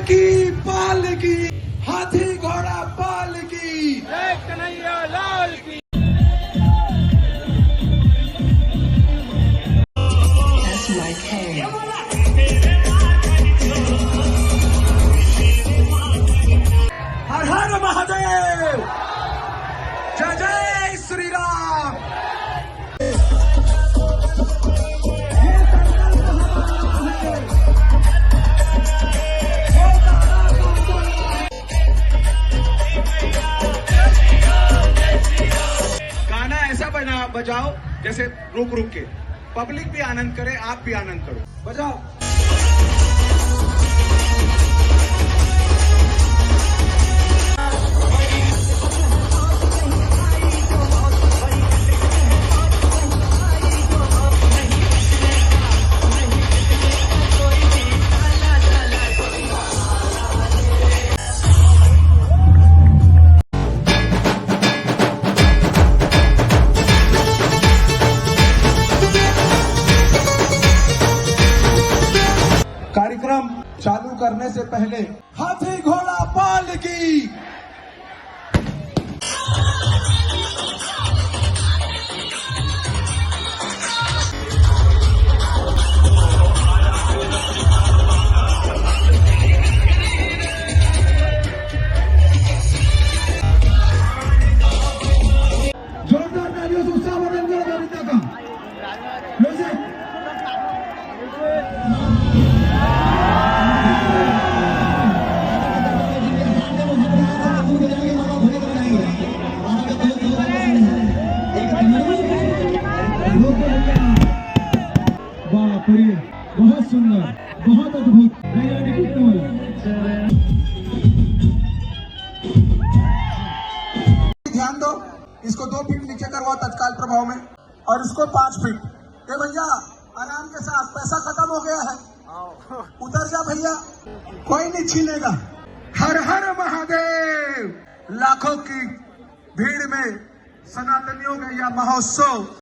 पालकी हाथी घोड़ा पालकी जय कन्हैया लाल की। That's my king. हर हर महादेव, जय जय श्री राम। गाना ऐसा बजाओ जैसे रुक रुक के पब्लिक भी आनंद करे, आप भी आनंद करो। बजाओ। कार्यक्रम चालू करने से पहले हाथी घोड़ा पालकी। जोरदार तालियों से उत्साह वर्धन करो गीता का। म्यूजिक। बहुत सुंदर, बहुत अद्भुत। ध्यान दो, इसको 2 फीट नीचे करवाओ तत्काल प्रभाव में, और इसको 5 फीट। ए भैया आराम के साथ, पैसा खत्म हो गया है, उधर जा भैया, कोई नहीं छीनेगा। हर हर महादेव। लाखों की भीड़ में सनातनियों का यह महोत्सव